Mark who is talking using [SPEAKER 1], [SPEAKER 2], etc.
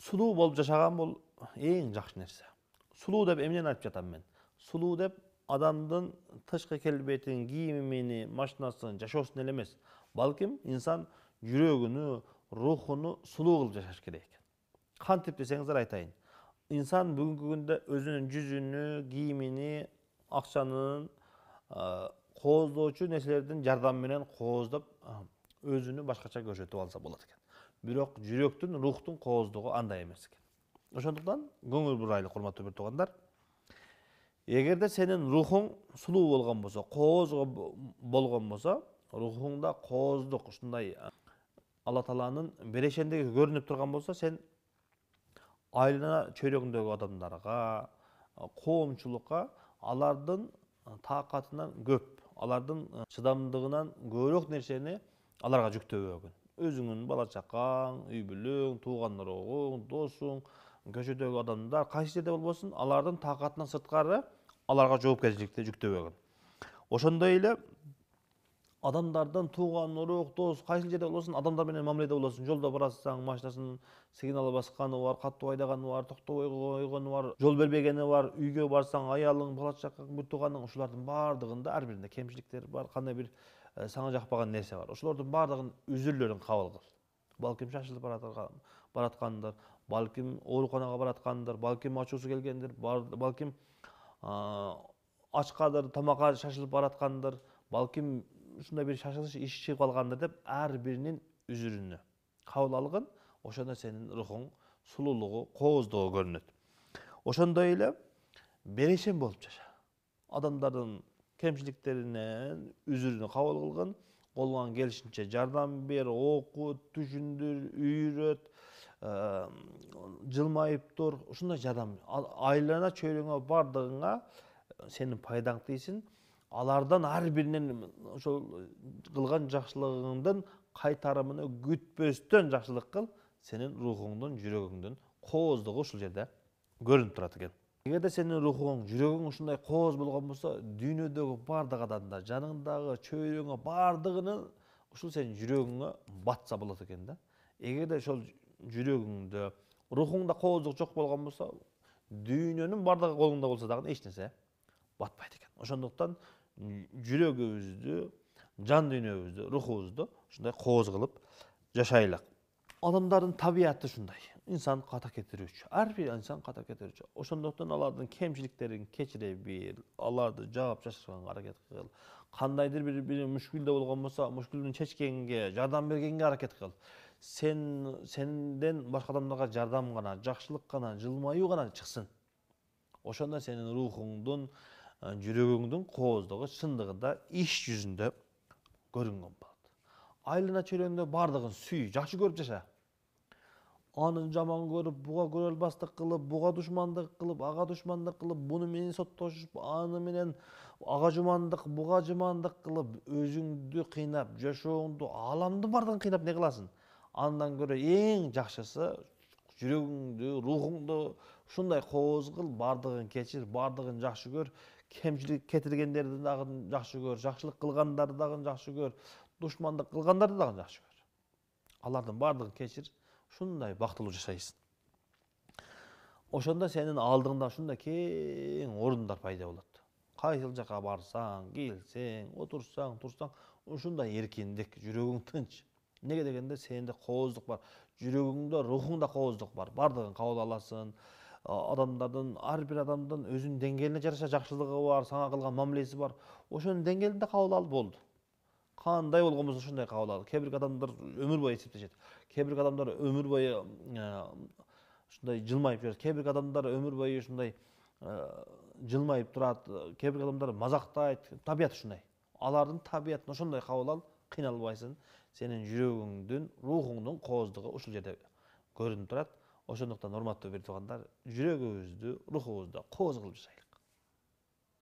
[SPEAKER 1] Сулуу болуп жашаган бул эң жакшы нерсе. Сулуу деп эмнени айтып жатам мен? Сулуу деп адамдын тышкы келбетин, кийимини, машинасын, жашоосун эле эмес. Балким инсан жүрөгүнү, рухуну сулуу кылып жашаш керек экен. Кантип десеңиздер айтайын. Инсан бүгүнкү күндө өзүнүн жүзүнү, кийимини, акчанын кооздоочу нерселердин жардамы менен кооздоп өзүнү башкача көрсөтүп алса болот экен. Бирок жүрөктүн, рухтун кооздугу андай эмес экен. Ошондуктан көңүл бурайлы, урматтуу бир туугандар. Эгерде сенин рухуң сулуу болгон болсо, кооз болгон болсо, рухуңда кооздук ушундай Алла Тааланын берешендиги көрүнүп турган болсо, сен айлана чөйрөгүңдөгү адамдарга, коомчулукка алардын таакатынан көп, алардын чыдамдыгынан көбүрөөк нерсени аларга жүктөбөгүн. Өзүңүн бала чакаң, үй бүлөң, туугандарың, досуң, көчөдөгү адамдар кайсы жерде болбосун, алардын таакатынан сырткары аларга жоопкерчиликти жүктөбөгүн. Ошондой эле адамдардын тууган, урук, дос кайсы жерде болбосун, адамдар менен мамиледе болосуң. Жолдо барасың, машинасын сигналы басканы бар, каттуу айдаганы бар, токтобой койгону бар, жол бербегени бар, үйгө барсаң, аялың, бала чакаң, бир тууганың, ушулардын баардыгында ар биринде кемчиликтер бар, кандай бир сага жакпаган нерсе бар. Ошолордун баардыгын үзүрлөрүн кабыл кыл. Балким шашылып бараткандыр, балким ооруканага бараткандыр, балким ачуусу келгендир, балким ачкадыр, тамакка шашылып бараткандыр, балким ушундай бир шашылыш иш чыгып калгандыр деп ар биринин үзүрүнө кабыл алгын. Ошондо сенин рухуң сулуулугу, кооздугу көрүнөт. Ошондой эле берешен болуп жаша. Адамдардын кемчиликтеринен үзүрүнө кабыл кылгын, колуңан келишинче жардам бер, окут, түшүндүр, үйрөт, жылмайып тур. Ушундай жардам. Айлана чөйрөңө бардыгыңа сенин пайдаң тийсин. Алардан ар биринен ошол кылган жакшылыгыңдын кайтарымын күтпөстөн жакшылык кыл. Сенин рухуңдун, жүрөгүңдүн кооздугу ушул жерде көрүнүп турат экен. Эгерде сенин рухуң, жүрөгүң ушундай кооз болгон болсо, дүйнөдөгү бардык адамдар, жаныңдагы, чөйрөңө бардыгынын ушул сенин жүрөгүңө батса болот экен да. Эгерде ошол жүрөгүңдө, рухуңда кооздук жок болгон болсо, дүйнөнүн бардыгы колуңда болсо дагы эч нерсе батпайт экен. Ошондуктан жүрөгүбүздү, жан дүйнөбүздү, рухубузду ушундай кооз кылып жашайлык. Адамдардын табияты ушундай. Инсан ката кетирүүчү. Ар бир инсан ката кетирүүчү. Ошондуктан алардын кемчиликтерин кечире бир, аларды жаап жашырганга аракет кыл. Кандайдыр бир мүшкүлдө болгон болсо, мүшкүлдүн чечкенге, жардам бергенге аракет кыл. Сенден башка адамдарга жардам гана, жакшылык гана, жылмаюу гана чыксын. Ошондо сенин рухуңдун, жүрөгүңдүн кооздугу чындыгында иш жүзүндө көрүнгөн болот. Айлана чөйрөңдө бардыгын сүй, жакшы көрүп жаша. Аны жаман көрүп, буга көрө албастык кылып, буга душмандык кылып, ага душмандык кылып, буну менен соттошуп, аны менен ага жумандык, буга жумандык кылып, өзүңдү кыйнап, жашооңду, ааламдын бардыгын кыйнап не кыласың? Андан көрө эң жакшысы жүрөгүңдү, рухуңду ушундай кооз кыл, бардыгын кечир, бардыгын жакшы көр, кемчилик кетиргендерди дагы жакшы көр, жакшылык кылгандарды дагы жакшы көр, душмандык кылгандарды дагы жакшы көр. Алардын бардыгын кечир, ушундай бактылуу жашайсың. Ошондо сенин алдыңда ушундай кең орундар пайда болот. Кайсыл жака барсаң, келсең, отурсаң, турсаң, ушундай эркиндик, жүрөгүң тынч. Неге дегенде сенде кооздук бар. Жүрөгүңдө, рухуңда кооздук бар. Бардыгын кабыл аласың. Адамдардын, ар бир адамдын өзүнүн деңгээлине жараша жакшылыгы бар, сага кылган мамилеси бар. Ошонун деңгээлинде кабыл ал болду. Кандай болгон болсо ушундай кабыл ал. Кээ бир адамдар өмүр бою эсептешет. Кээ бир адамдар өмүр бою ушундай жылмайып жүрөт. Кээ бир адамдар өмүр бою ушундай жылмайып турат. Кээ бир адамдар мазактайт. Табият ушундай. Алардын табиятын ошондой кабыл ал, кыйналбайсың. Сенин жүрөгүңдүн, рухуңдун кооздугу ушул жерде көрүнүп турат. Ошондуктан урматтуу бир туугандар, жүрөгүбүздү, рухубузду кооз кылып жашайлы.